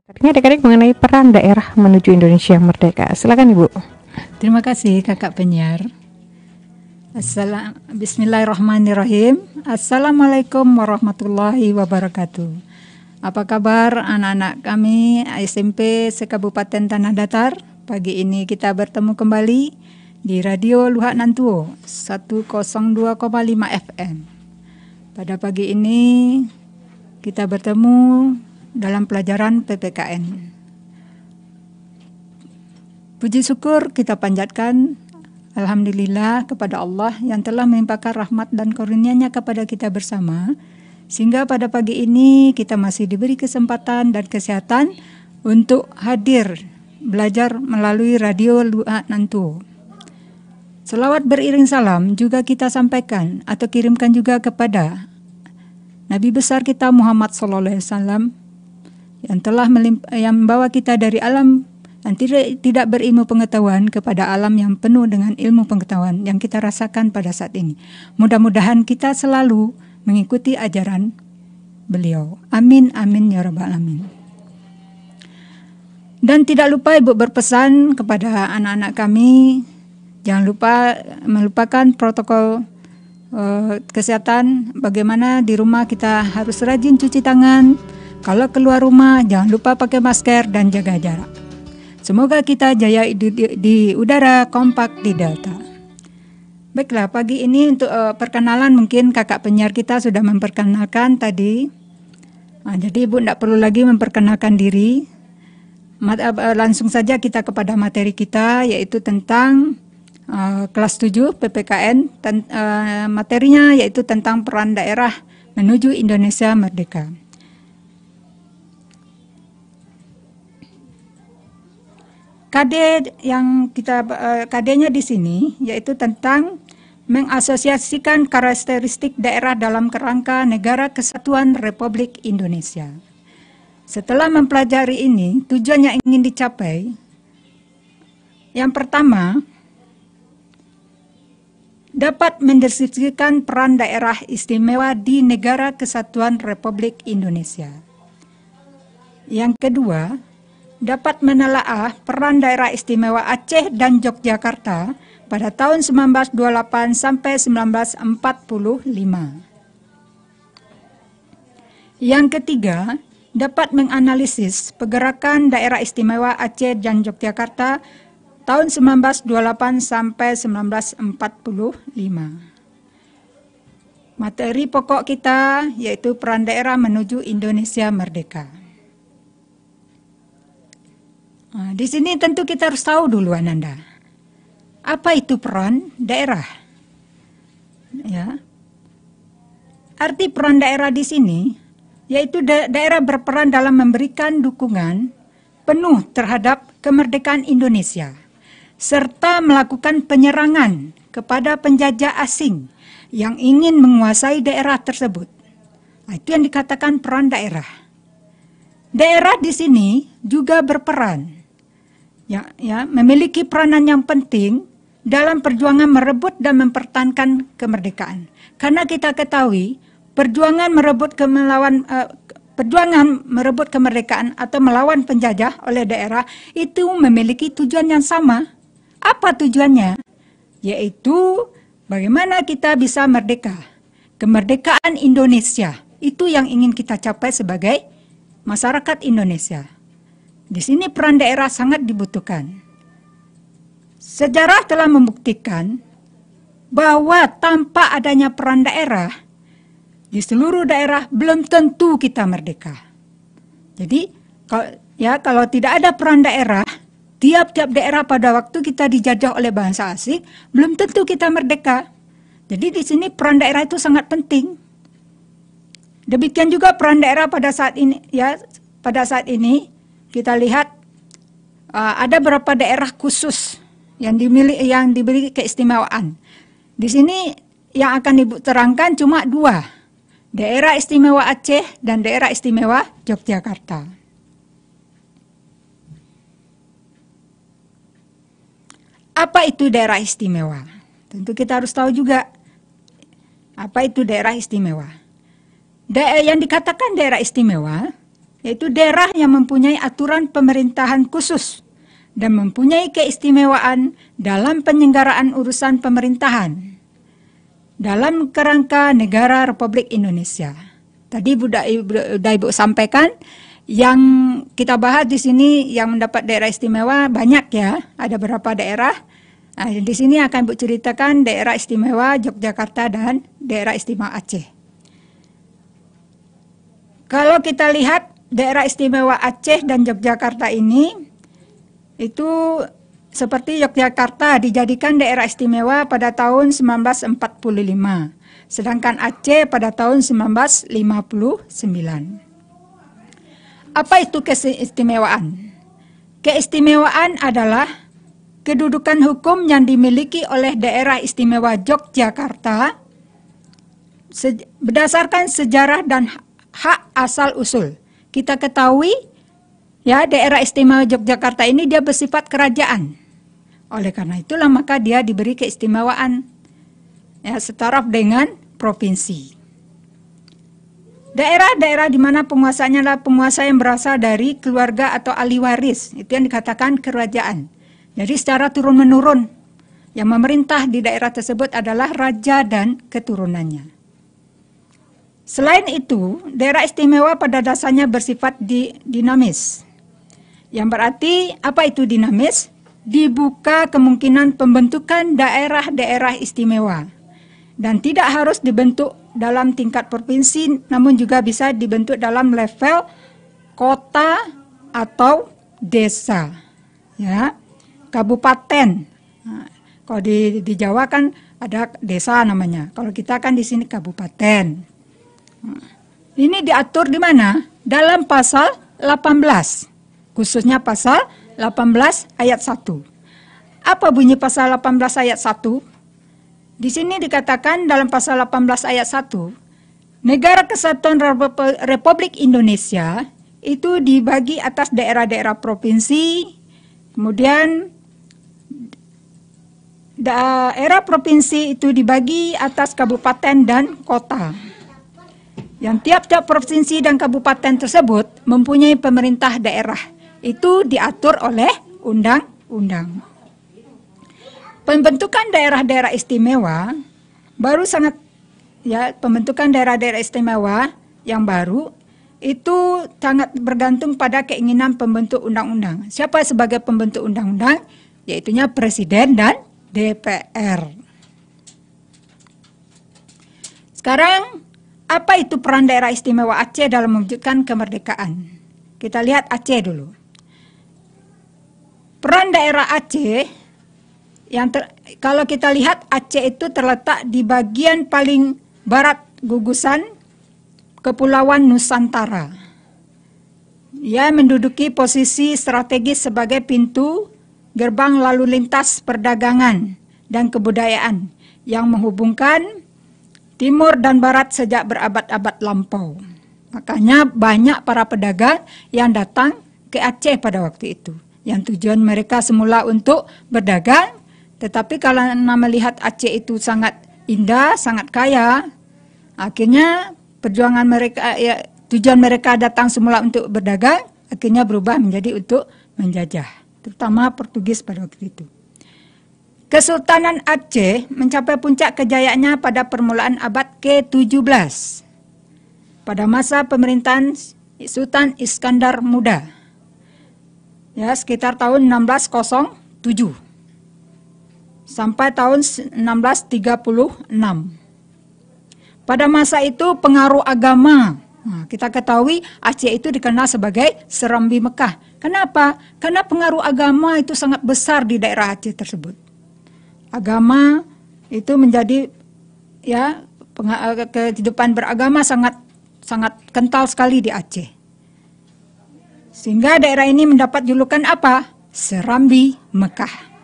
Ini adik-adik mengenai peran daerah menuju Indonesia merdeka. Silakan Ibu. Terima kasih Kakak penyiar. Bismillahirrahmanirrahim. Assalamualaikum warahmatullahi wabarakatuh. Apa kabar anak-anak kami SMP Sekabupaten Tanah Datar? Pagi ini kita bertemu kembali di Radio Luhak Nantuo 102,5 FM. Pada pagi ini kita bertemu dalam pelajaran PPKN. Puji syukur kita panjatkan alhamdulillah kepada Allah yang telah melimpahkan rahmat dan karunia-Nya kepada kita bersama, sehingga pada pagi ini kita masih diberi kesempatan dan kesehatan untuk hadir belajar melalui Radio Luhak Nantuo. Selawat beriring salam juga kita sampaikan atau kirimkan juga kepada Nabi besar kita Muhammad SAW yang telah yang membawa kita dari alam yang tidak berilmu pengetahuan kepada alam yang penuh dengan ilmu pengetahuan yang kita rasakan pada saat ini. Mudah-mudahan kita selalu mengikuti ajaran beliau. Amin, amin, ya rabbal alamin. Dan tidak lupa Ibu berpesan kepada anak-anak kami, jangan lupa melupakan protokol kesehatan, bagaimana di rumah kita harus rajin cuci tangan. Kalau keluar rumah, jangan lupa pakai masker dan jaga jarak. Semoga kita jaya di udara, kompak di Delta. Baiklah, pagi ini untuk perkenalan mungkin kakak penyiar kita sudah memperkenalkan tadi. Jadi Ibu tidak perlu lagi memperkenalkan diri. Langsung saja kita kepada materi kita, yaitu tentang kelas 7 PPKN. Materinya yaitu tentang peran daerah menuju Indonesia merdeka. KD-nya di sini yaitu tentang mengasosiasikan karakteristik daerah dalam kerangka Negara Kesatuan Republik Indonesia. Setelah mempelajari ini, tujuan yang ingin dicapai, yang pertama, dapat mendeskripsikan peran daerah istimewa di Negara Kesatuan Republik Indonesia. Yang kedua, dapat menelaah peran daerah istimewa Aceh dan Yogyakarta pada tahun 1928 sampai 1945. Yang ketiga, dapat menganalisis pergerakan daerah istimewa Aceh dan Yogyakarta tahun 1928 sampai 1945. Materi pokok kita yaitu peran daerah menuju Indonesia merdeka. Di sini tentu kita harus tahu dulu Ananda, apa itu peran daerah? Ya. Arti peran daerah di sini yaitu daerah berperan dalam memberikan dukungan penuh terhadap kemerdekaan Indonesia serta melakukan penyerangan kepada penjajah asing yang ingin menguasai daerah tersebut. Itu yang dikatakan peran daerah. Daerah di sini juga berperan memiliki peranan yang penting dalam perjuangan merebut dan mempertahankan kemerdekaan. Karena kita ketahui perjuangan merebut kemerdekaan atau melawan penjajah oleh daerah itu memiliki tujuan yang sama. Apa tujuannya? Yaitu bagaimana kita bisa merdeka. Kemerdekaan Indonesia itu yang ingin kita capai sebagai masyarakat Indonesia. Di sini peran daerah sangat dibutuhkan. Sejarah telah membuktikan bahwa tanpa adanya peran daerah, di seluruh daerah belum tentu kita merdeka. Jadi, kalau tidak ada peran daerah, tiap-tiap daerah pada waktu kita dijajah oleh bangsa asing, belum tentu kita merdeka. Jadi di sini peran daerah itu sangat penting. Demikian juga peran daerah pada saat ini, pada saat ini kita lihat ada beberapa daerah khusus yang diberi keistimewaan. Di sini yang akan Ibu terangkan cuma 2, daerah istimewa Aceh dan daerah istimewa Yogyakarta. Apa itu daerah istimewa? Tentu kita harus tahu juga apa itu daerah istimewa. Yang dikatakan daerah istimewa yaitu daerah yang mempunyai aturan pemerintahan khusus dan mempunyai keistimewaan dalam penyelenggaraan urusan pemerintahan dalam kerangka negara Republik Indonesia. Tadi Ibu sampaikan yang kita bahas di sini yang mendapat daerah istimewa banyak ya, ada beberapa daerah. Nah, di sini akan Ibu ceritakan daerah istimewa Yogyakarta dan daerah istimewa Aceh. Kalau kita lihat daerah istimewa Aceh dan Yogyakarta ini, itu seperti Yogyakarta dijadikan daerah istimewa pada tahun 1945, sedangkan Aceh pada tahun 1959. Apa itu keistimewaan? Keistimewaan adalah kedudukan hukum yang dimiliki oleh daerah istimewa Yogyakarta berdasarkan sejarah dan hak asal usul. Kita ketahui ya, daerah istimewa Yogyakarta ini dia bersifat kerajaan. Oleh karena itulah maka dia diberi keistimewaan ya, setaraf dengan provinsi. Daerah-daerah di mana penguasanya adalah penguasa yang berasal dari keluarga atau ahli waris, itu yang dikatakan kerajaan. Jadi secara turun-menurun, yang memerintah di daerah tersebut adalah raja dan keturunannya. Selain itu, daerah istimewa pada dasarnya bersifat dinamis. Yang berarti apa itu dinamis? Dibuka kemungkinan pembentukan daerah-daerah istimewa. Dan tidak harus dibentuk dalam tingkat provinsi, namun juga bisa dibentuk dalam level kota atau desa, ya, kabupaten. Nah, kalau di Jawa kan ada desa namanya. Kalau kita kan di sini kabupaten. Nah, ini diatur di mana? Dalam pasal 18, khususnya pasal 18 ayat 1. Apa bunyi pasal 18 ayat 1? Di sini dikatakan dalam pasal 18 ayat 1, Negara Kesatuan Republik Indonesia itu dibagi atas daerah-daerah provinsi, kemudian daerah provinsi itu dibagi atas kabupaten dan kota. Yang tiap-tiap provinsi dan kabupaten tersebut mempunyai pemerintah daerah. Itu diatur oleh undang-undang. Pembentukan daerah-daerah istimewa baru pembentukan daerah-daerah istimewa yang baru itu sangat bergantung pada keinginan pembentuk undang-undang. Siapa sebagai pembentuk undang-undang? Yaitunya Presiden dan DPR. Sekarang, apa itu peran daerah istimewa Aceh dalam mewujudkan kemerdekaan? Kita lihat Aceh dulu. Peran daerah Aceh kalau kita lihat Aceh itu terletak di bagian paling barat gugusan Kepulauan Nusantara. Ia menduduki posisi strategis sebagai pintu gerbang lalu lintas perdagangan dan kebudayaan yang menghubungkan timur dan barat sejak berabad-abad lampau. Makanya banyak para pedagang yang datang ke Aceh pada waktu itu. Yang tujuan mereka semula untuk berdagang, tetapi karena melihat Aceh itu sangat indah, sangat kaya, akhirnya perjuangan mereka, tujuan mereka datang semula untuk berdagang, akhirnya berubah menjadi untuk menjajah, terutama Portugis pada waktu itu. Kesultanan Aceh mencapai puncak kejayaannya pada permulaan abad ke-17, pada masa pemerintahan Sultan Iskandar Muda, ya sekitar tahun 1607. Sampai tahun 1636. Pada masa itu pengaruh agama. Nah, kita ketahui Aceh itu dikenal sebagai Serambi Mekah. Kenapa? Karena pengaruh agama itu sangat besar di daerah Aceh tersebut. Agama itu menjadi kehidupan beragama sangat kental sekali di Aceh. Sehingga daerah ini mendapat julukan apa? Serambi Mekah.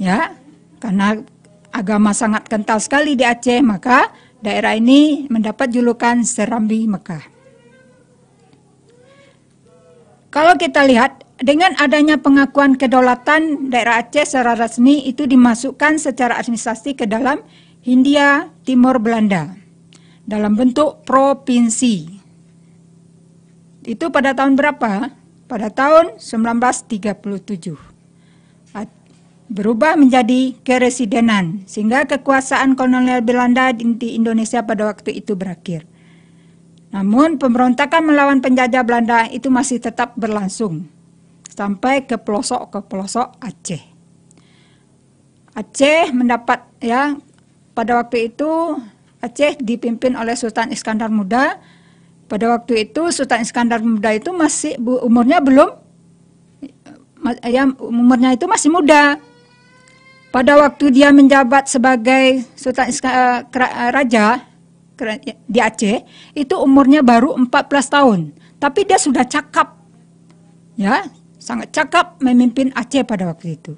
Ya, karena agama sangat kental sekali di Aceh, maka daerah ini mendapat julukan Serambi Mekah. Kalau kita lihat, dengan adanya pengakuan kedaulatan daerah Aceh secara resmi itu dimasukkan secara administrasi ke dalam Hindia Timur Belanda dalam bentuk provinsi. Itu pada tahun berapa? Pada tahun 1937. Berubah menjadi keresidenan, sehingga kekuasaan kolonial Belanda di Indonesia pada waktu itu berakhir. Namun pemberontakan melawan penjajah Belanda itu masih tetap berlangsung sampai ke pelosok Aceh. Aceh mendapat pada waktu itu Aceh dipimpin oleh Sultan Iskandar Muda. Pada waktu itu Sultan Iskandar Muda itu masih umurnya itu masih muda. Pada waktu dia menjabat sebagai raja di Aceh, itu umurnya baru 14 tahun. Tapi dia sudah cakap, sangat cakap memimpin Aceh pada waktu itu.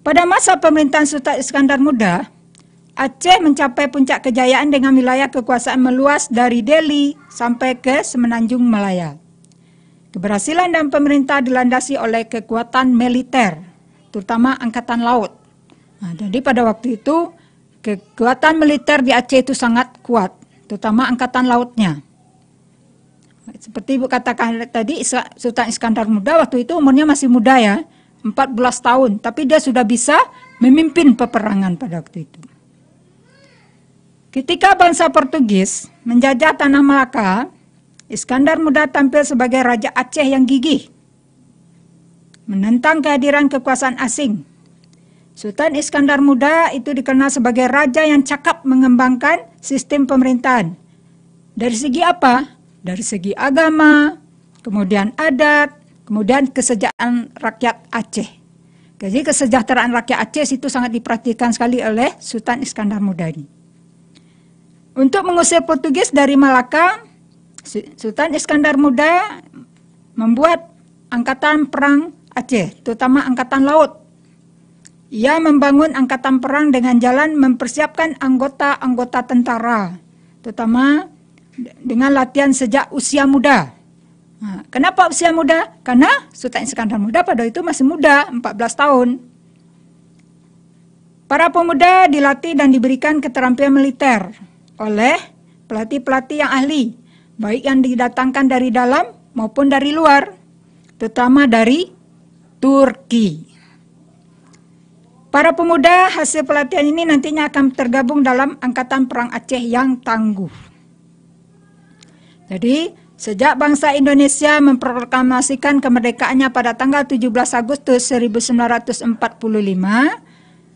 Pada masa pemerintahan Sultan Iskandar Muda, Aceh mencapai puncak kejayaan dengan wilayah kekuasaan meluas dari Delhi sampai ke Semenanjung Malaya. Keberhasilan dan pemerintah dilandasi oleh kekuatan militer, terutama Angkatan Laut. Jadi pada waktu itu kekuatan militer di Aceh itu sangat kuat, terutama Angkatan Lautnya. Seperti Ibu katakan tadi, Sultan Iskandar Muda waktu itu umurnya masih muda 14 tahun, tapi dia sudah bisa memimpin peperangan pada waktu itu. Ketika bangsa Portugis menjajah tanah Malaka, Iskandar Muda tampil sebagai Raja Aceh yang gigih, menentang kehadiran kekuasaan asing. Sultan Iskandar Muda itu dikenal sebagai raja yang cakap mengembangkan sistem pemerintahan. Dari segi apa? Dari segi agama, kemudian adat, kemudian kesejahteraan rakyat Aceh. Jadi kesejahteraan rakyat Aceh itu sangat diperhatikan sekali oleh Sultan Iskandar Muda ini. Untuk mengusir Portugis dari Malaka, Sultan Iskandar Muda membuat angkatan perang Aceh, terutama angkatan laut. Ia membangun angkatan perang dengan jalan mempersiapkan anggota-anggota tentara, terutama dengan latihan sejak usia muda. Kenapa usia muda? Karena Sultan Iskandar Muda pada itu masih muda, 14 tahun. Para pemuda dilatih dan diberikan keterampilan militer oleh pelatih-pelatih yang ahli, baik yang didatangkan dari dalam maupun dari luar, terutama dari Turki. Para pemuda hasil pelatihan ini nantinya akan tergabung dalam Angkatan Perang Aceh yang tangguh. Jadi, sejak bangsa Indonesia memproklamasikan kemerdekaannya pada tanggal 17 Agustus 1945,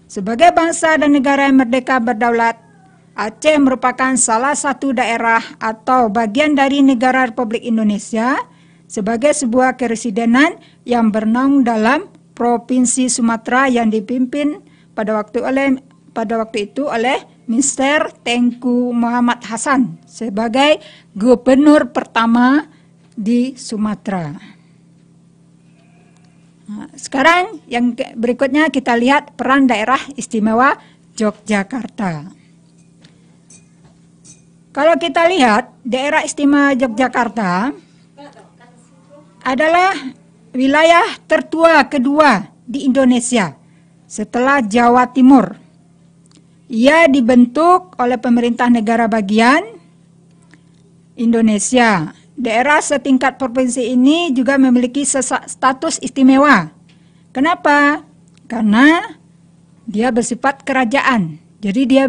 sebagai bangsa dan negara yang merdeka berdaulat, Aceh merupakan salah satu daerah atau bagian dari negara Republik Indonesia sebagai sebuah keresidenan yang bernaung dalam Provinsi Sumatera yang dipimpin pada waktu itu oleh Mr. Tengku Muhammad Hasan sebagai gubernur pertama di Sumatera. Sekarang yang berikutnya kita lihat peran daerah istimewa Yogyakarta. Kalau kita lihat daerah istimewa Yogyakarta adalah wilayah tertua kedua di Indonesia setelah Jawa Timur. Ia dibentuk oleh pemerintah negara bagian Indonesia. Daerah setingkat provinsi ini juga memiliki status istimewa. Kenapa? Karena dia bersifat kerajaan. Jadi dia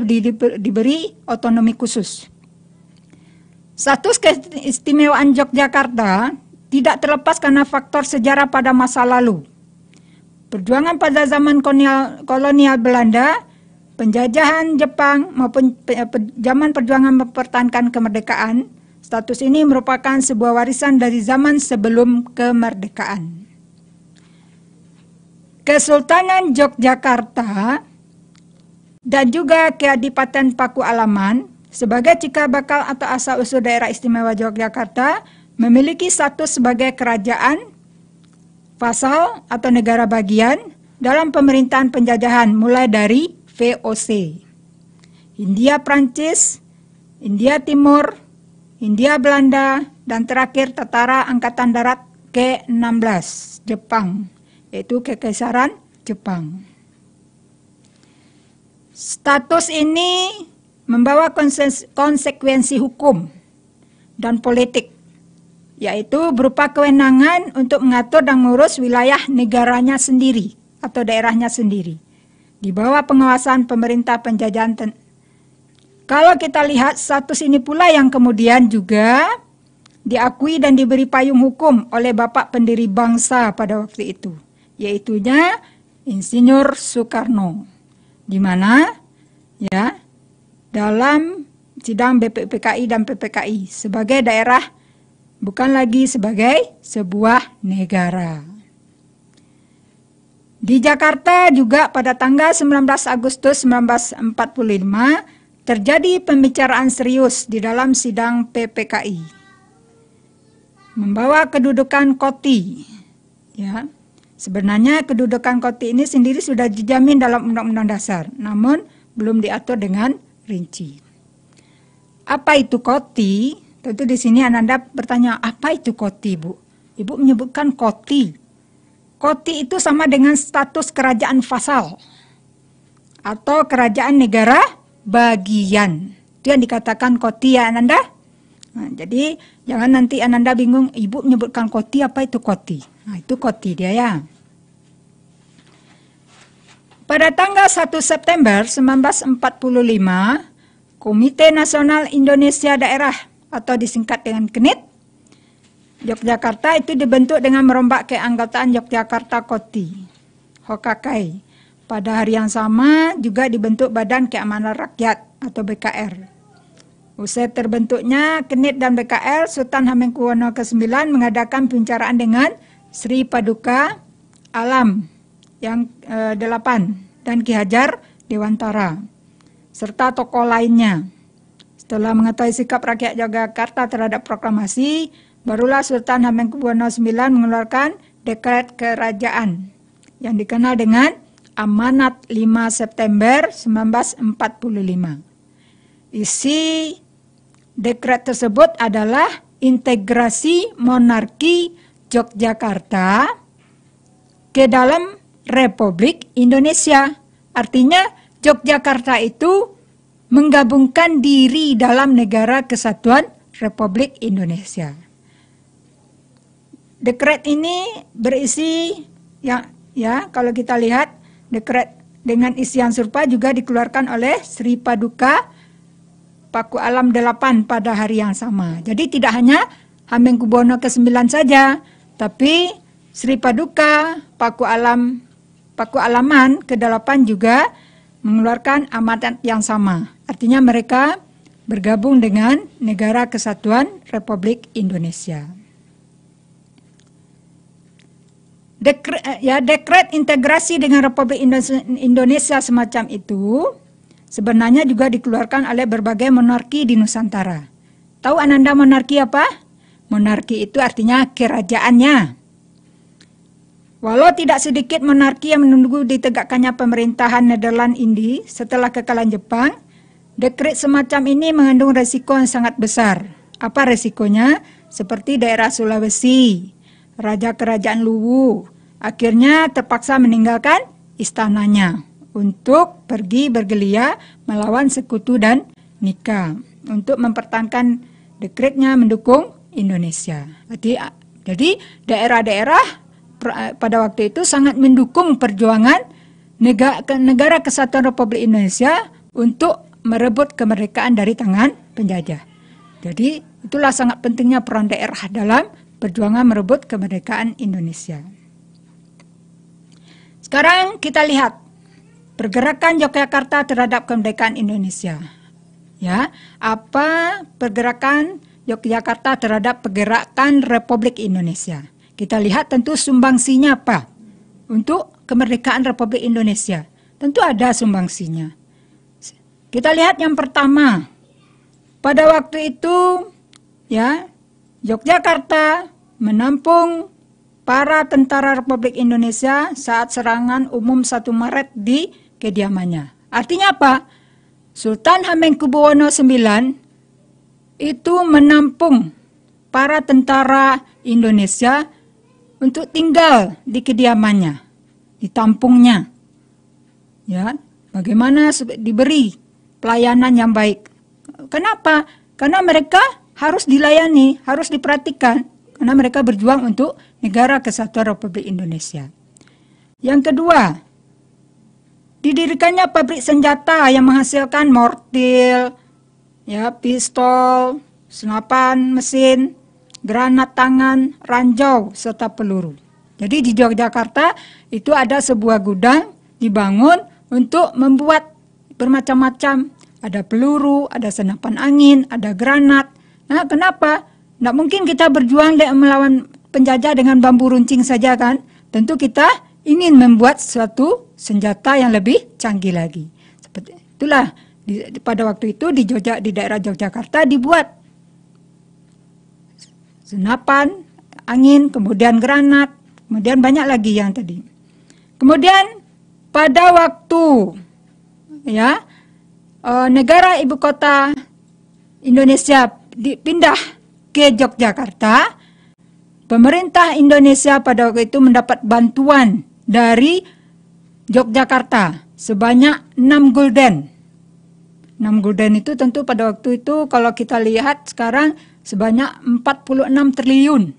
diberi otonomi khusus. Status keistimewaan Yogyakarta tidak terlepas karena faktor sejarah pada masa lalu. Perjuangan pada zaman kolonial Belanda, penjajahan Jepang maupun zaman perjuangan mempertahankan kemerdekaan, status ini merupakan sebuah warisan dari zaman sebelum kemerdekaan. Kesultanan Yogyakarta dan juga Keadipaten Paku Alaman sebagai cikal bakal atau asal-usul daerah istimewa Yogyakarta memiliki status sebagai kerajaan, vasal atau negara bagian dalam pemerintahan penjajahan mulai dari VOC, Hindia Prancis, Hindia Timur, Hindia Belanda, dan terakhir Tentara Angkatan Darat ke-16 Jepang, yaitu Kekaisaran Jepang. Status ini membawa konsekuensi hukum dan politik yaitu berupa kewenangan untuk mengatur dan mengurus wilayah negaranya sendiri atau daerahnya sendiri di bawah pengawasan pemerintah penjajahan. Kalau kita lihat status ini pula yang kemudian juga diakui dan diberi payung hukum oleh Bapak pendiri bangsa pada waktu itu, yaitunya Insinyur Soekarno, di mana ya dalam sidang BPPKI dan PPKI sebagai daerah bukan lagi sebagai sebuah negara. Di Jakarta juga pada tanggal 19 Agustus 1945 terjadi pembicaraan serius di dalam sidang PPKI. Membawa kedudukan Koti. Ya. Sebenarnya kedudukan Koti ini sendiri sudah dijamin dalam Undang-Undang Dasar, namun belum diatur dengan rinci. Apa itu Koti? Tentu di sini Ananda bertanya, apa itu Koti, Bu? Ibu menyebutkan Koti. Koti itu sama dengan status kerajaan vasal atau kerajaan negara bagian. Itu yang dikatakan Koti ya Ananda. Nah, jadi jangan nanti Ananda bingung, Ibu menyebutkan Koti, apa itu Koti? Nah, itu Koti dia ya. Pada tanggal 1 September 1945, Komite Nasional Indonesia Daerah atau disingkat dengan KNID Yogyakarta itu dibentuk dengan merombak keanggotaan Yogyakarta Koti, Hokakai. Pada hari yang sama juga dibentuk Badan Keamanan Rakyat atau BKR. Usai terbentuknya KNID dan BKR, Sultan Hamengkubuwono ke-9 mengadakan pembicaraan dengan Sri Paduka Alam yang 8 dan Ki Hajar Dewantara serta tokoh lainnya. Setelah mengetahui sikap rakyat Yogyakarta terhadap proklamasi, barulah Sultan Hamengkubuwono IX mengeluarkan dekret kerajaan yang dikenal dengan Amanat 5 September 1945. Isi dekret tersebut adalah integrasi monarki Yogyakarta ke dalam Republik Indonesia. Artinya Yogyakarta itu menggabungkan diri dalam Negara Kesatuan Republik Indonesia. Dekret ini berisi ya kalau kita lihat dekret dengan isian serupa juga dikeluarkan oleh Sri Paduka Paku Alam 8 pada hari yang sama. Jadi tidak hanya Hamengkubuwono ke-9 saja, tapi Sri Paduka Paku Alaman ke-8 juga mengeluarkan amanat yang sama. Artinya mereka bergabung dengan Negara Kesatuan Republik Indonesia. Dekret integrasi dengan Republik Indonesia semacam itu sebenarnya juga dikeluarkan oleh berbagai monarki di Nusantara. Tahu Ananda monarki apa? Monarki itu artinya kerajaannya. Walau tidak sedikit monarki yang menunggu ditegakkannya pemerintahan Nederland Indi setelah kekalahan Jepang, dekret semacam ini mengandung resiko yang sangat besar. Apa resikonya? Seperti daerah Sulawesi, Raja Kerajaan Luwu, akhirnya terpaksa meninggalkan istananya untuk pergi bergelia melawan sekutu dan Nika untuk mempertahankan dekretnya mendukung Indonesia. Jadi daerah-daerah pada waktu itu sangat mendukung perjuangan Negara Kesatuan Republik Indonesia untuk merebut kemerdekaan dari tangan penjajah. Jadi itulah sangat pentingnya peran daerah dalam perjuangan merebut kemerdekaan Indonesia. Sekarang kita lihat pergerakan Yogyakarta terhadap kemerdekaan Indonesia. Ya, apa pergerakan Yogyakarta terhadap pergerakan Republik Indonesia? Kita lihat tentu sumbangsinya apa untuk kemerdekaan Republik Indonesia. Tentu ada sumbangsinya. Kita lihat yang pertama, pada waktu itu ya Yogyakarta menampung para tentara Republik Indonesia saat serangan umum 1 Maret di kediamannya. Artinya apa? Sultan Hamengkubuwono IX itu menampung para tentara Indonesia untuk tinggal di kediamannya, ditampungnya. Ya, bagaimana diberi pelayanan yang baik. Kenapa? Karena mereka harus dilayani, harus diperhatikan. karena mereka berjuang untuk negara kesatuan Republik Indonesia. Yang kedua, didirikannya pabrik senjata yang menghasilkan mortir, ya, pistol, senapan mesin, granat tangan, ranjau, serta peluru. Jadi di Yogyakarta itu ada sebuah gudang dibangun untuk membuat bermacam-macam. Ada peluru, ada senapan angin, ada granat. Nah, kenapa? Tidak mungkin kita berjuang melawan penjajah dengan bambu runcing saja kan? Tentu kita ingin membuat suatu senjata yang lebih canggih lagi. Seperti itulah pada waktu itu di daerah Yogyakarta dibuat senapan angin, kemudian granat, kemudian banyak lagi yang tadi. Kemudian pada waktu ya negara ibu kota Indonesia dipindah ke Yogyakarta, pemerintah Indonesia pada waktu itu mendapat bantuan dari Yogyakarta sebanyak 6 gulden. 6 gulden itu tentu pada waktu itu kalau kita lihat sekarang sebanyak 46 triliun.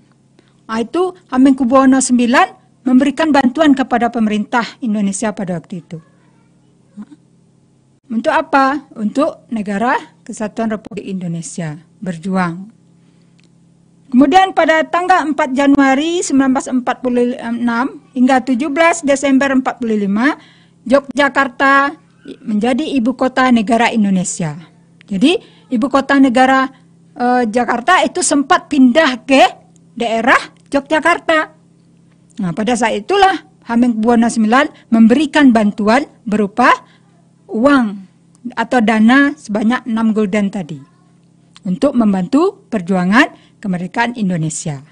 Itu Hamengkubuwono IX memberikan bantuan kepada pemerintah Indonesia pada waktu itu. Untuk apa? Untuk negara kesatuan Republik Indonesia berjuang. Kemudian pada tanggal 4 Januari 1946 hingga 17 Desember 45, Yogyakarta menjadi ibu kota negara Indonesia. Jadi ibu kota negara Jakarta itu sempat pindah ke daerah Yogyakarta. Nah, pada saat itulah Hamengkubuwono IX memberikan bantuan berupa uang atau dana sebanyak 6 gulden tadi untuk membantu perjuangan kemerdekaan Indonesia.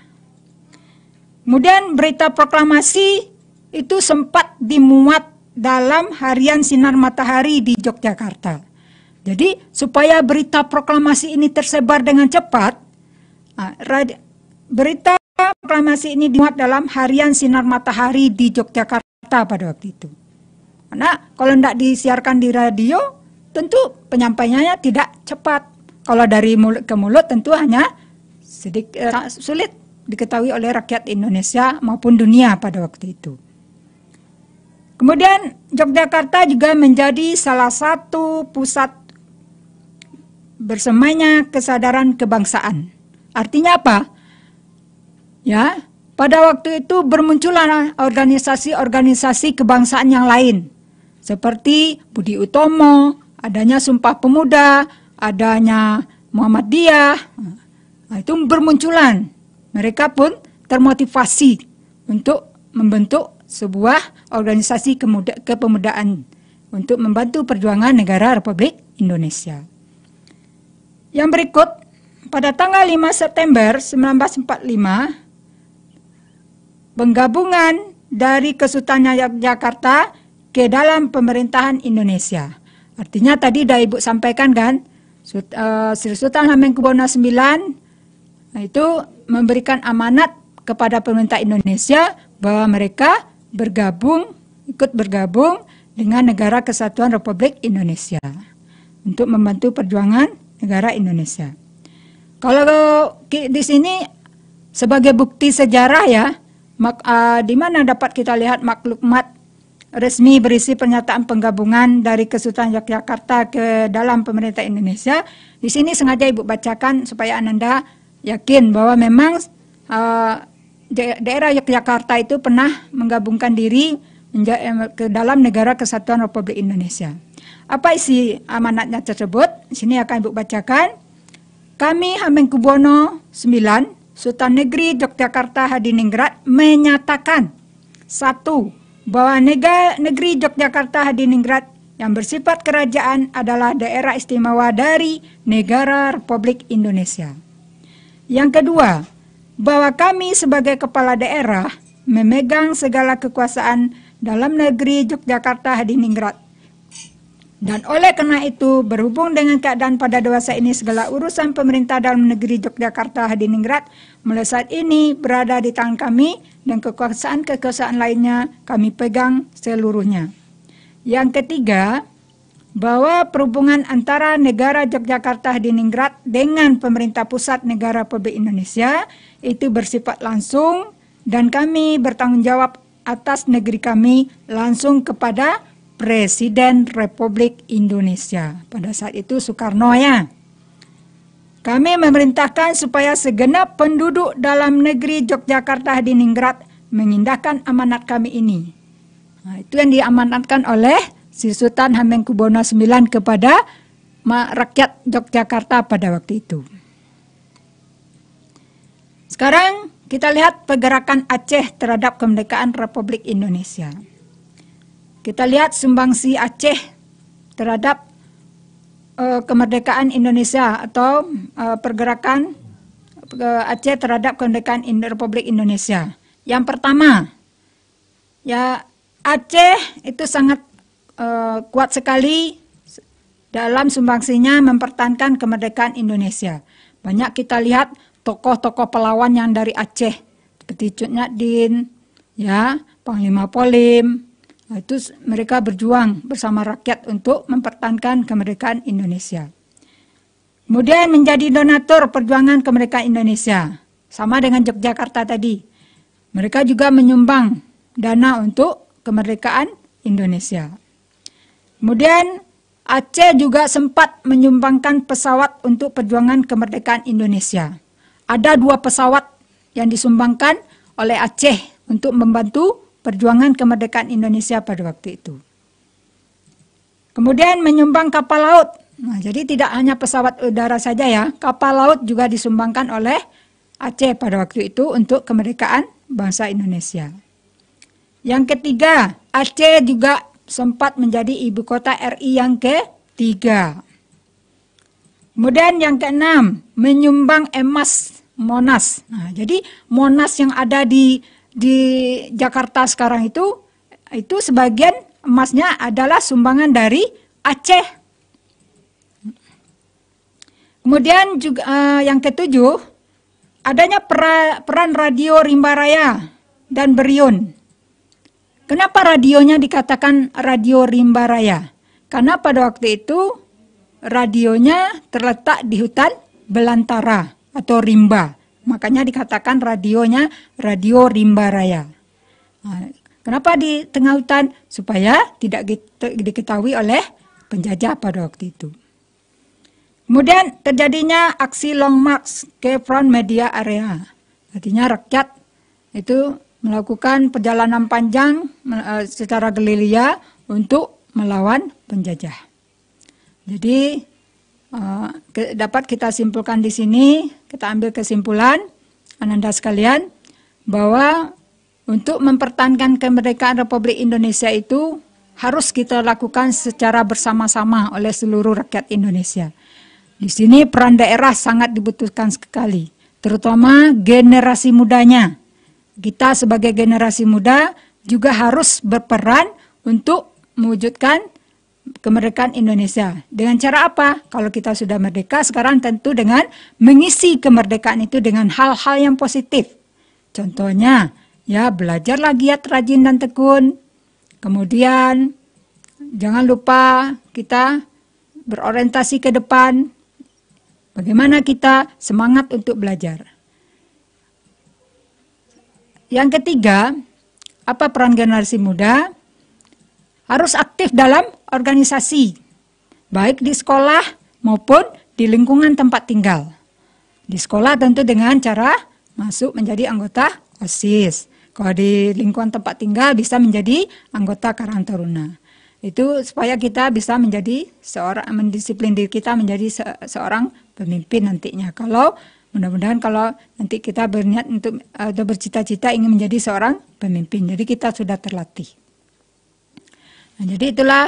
Kemudian berita proklamasi itu sempat dimuat dalam harian Sinar Matahari di Yogyakarta. Jadi supaya berita proklamasi ini tersebar dengan cepat, berita proklamasi ini dimuat dalam harian Sinar Matahari di Yogyakarta pada waktu itu. Karena kalau tidak disiarkan di radio, tentu penyampaiannya tidak cepat. Kalau dari mulut ke mulut tentu hanya sulit diketahui oleh rakyat Indonesia maupun dunia pada waktu itu. Kemudian Yogyakarta juga menjadi salah satu pusat bersemayanya kesadaran kebangsaan. Artinya apa? Ya, pada waktu itu bermunculan organisasi-organisasi kebangsaan yang lain, seperti Budi Utomo, adanya Sumpah Pemuda, adanya Muhammadiyah. Itu bermunculan. Mereka pun termotivasi untuk membentuk sebuah organisasi kepemudaan untuk membantu perjuangan negara Republik Indonesia. Yang berikut, pada tanggal 5 September 1945, penggabungan dari Kesultanan Yogyakarta ke dalam pemerintahan Indonesia. Artinya tadi sudah Ibu sampaikan kan, Sri Sultan Hamengkubuwono IX itu memberikan amanat kepada pemerintah Indonesia bahwa mereka ikut bergabung dengan Negara Kesatuan Republik Indonesia untuk membantu perjuangan negara Indonesia. Kalau di sini sebagai bukti sejarah ya, di mana dapat kita lihat maklumat resmi berisi pernyataan penggabungan dari Kesultanan Yogyakarta ke dalam pemerintah Indonesia. Di sini sengaja Ibu bacakan supaya Ananda yakin bahwa memang daerah Yogyakarta itu pernah menggabungkan diri ke dalam Negara Kesatuan Republik Indonesia. Apa isi amanatnya tersebut? Di sini akan Ibu bacakan. Kami Hamengkubuwono IX, Sultan Negeri Yogyakarta Hadiningrat menyatakan: 1. Bahwa negeri Yogyakarta Hadiningrat yang bersifat kerajaan adalah daerah istimewa dari Negara Republik Indonesia. Yang kedua, bahwa kami sebagai kepala daerah memegang segala kekuasaan dalam negeri Yogyakarta Hadiningrat. Dan oleh karena itu, berhubung dengan keadaan pada dewasa ini, segala urusan pemerintah dalam negeri Yogyakarta Hadiningrat mulai saat ini berada di tangan kami dan kekuasaan-kekuasaan lainnya kami pegang seluruhnya. Yang ketiga, bahwa perhubungan antara negara Yogyakarta Hadiningrat dengan pemerintah pusat negara Republik Indonesia itu bersifat langsung dan kami bertanggung jawab atas negeri kami langsung kepada Presiden Republik Indonesia. Pada saat itu Soekarno ya. Kami memerintahkan supaya segenap penduduk dalam negeri Yogyakarta Hadiningrat mengindahkan amanat kami ini. Nah, itu yang diamanatkan oleh si Sultan Hamengkubuwono IX kepada rakyat Yogyakarta pada waktu itu. Sekarang kita lihat pergerakan Aceh terhadap kemerdekaan Republik Indonesia. Kita lihat sumbangsi Aceh terhadap kemerdekaan Indonesia atau pergerakan Aceh terhadap kemerdekaan Republik Indonesia. Yang pertama, ya Aceh itu sangat kuat sekali dalam sumbangsinya mempertahankan kemerdekaan Indonesia. Banyak kita lihat tokoh-tokoh pelawan yang dari Aceh seperti Cut Nyak-Dien, ya, Panglima Polim. Itu mereka berjuang bersama rakyat untuk mempertahankan kemerdekaan Indonesia. Kemudian menjadi donatur perjuangan kemerdekaan Indonesia. Sama dengan Yogyakarta tadi. Mereka juga menyumbang dana untuk kemerdekaan Indonesia. Kemudian Aceh juga sempat menyumbangkan pesawat untuk perjuangan kemerdekaan Indonesia. Ada 2 pesawat yang disumbangkan oleh Aceh untuk membantu perjuangan kemerdekaan Indonesia pada waktu itu. Kemudian menyumbang kapal laut. Nah, jadi tidak hanya pesawat udara saja ya, kapal laut juga disumbangkan oleh Aceh pada waktu itu untuk kemerdekaan bangsa Indonesia. Yang ketiga, Aceh juga sempat menjadi ibu kota RI yang ketiga. Kemudian yang keenam, menyumbang emas Monas. Nah, jadi Monas yang ada di Jakarta sekarang itu sebagian emasnya adalah sumbangan dari Aceh. Kemudian juga yang ketujuh, adanya peran radio Rimba Raya dan Beriun. Kenapa radionya dikatakan radio Rimba Raya? Karena pada waktu itu radionya terletak di hutan belantara atau rimba. Makanya dikatakan radionya radio Rimba Raya. Nah, kenapa di tengah hutan? Supaya tidak diketahui oleh penjajah pada waktu itu. Kemudian terjadinya aksi Long March ke Front Media Area. Artinya rakyat itu melakukan perjalanan panjang secara gerilya untuk melawan penjajah. Jadi dapat kita simpulkan di sini, kita ambil kesimpulan, Ananda sekalian, bahwa untuk mempertahankan kemerdekaan Republik Indonesia itu harus kita lakukan secara bersama-sama oleh seluruh rakyat Indonesia. Di sini peran daerah sangat dibutuhkan sekali, terutama generasi mudanya. Kita sebagai generasi muda juga harus berperan untuk mewujudkan kemerdekaan Indonesia. Dengan cara apa? Kalau kita sudah merdeka sekarang tentu dengan mengisi kemerdekaan itu dengan hal-hal yang positif. Contohnya, ya belajarlah giat, rajin dan tekun. Kemudian jangan lupa kita berorientasi ke depan. Bagaimana kita semangat untuk belajar. Yang ketiga, apa peran generasi muda? Harus aktif dalam organisasi, baik di sekolah maupun di lingkungan tempat tinggal. Di sekolah tentu dengan cara masuk menjadi anggota OSIS. Kalau di lingkungan tempat tinggal bisa menjadi anggota Karang Taruna. Itu supaya kita bisa menjadi mendisiplin diri kita menjadi seorang pemimpin nantinya. Kalau mudah-mudahan kalau nanti kita berniat untuk atau bercita-cita ingin menjadi seorang pemimpin, jadi kita sudah terlatih. Nah, jadi itulah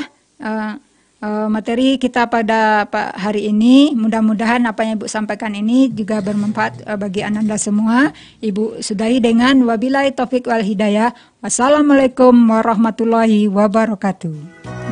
materi kita pada hari ini. Mudah-mudahan apa yang Ibu sampaikan ini juga bermanfaat bagi Ananda semua. Ibu sudahi dengan wabillahi taufik wal hidayah. Wassalamualaikum warahmatullahi wabarakatuh.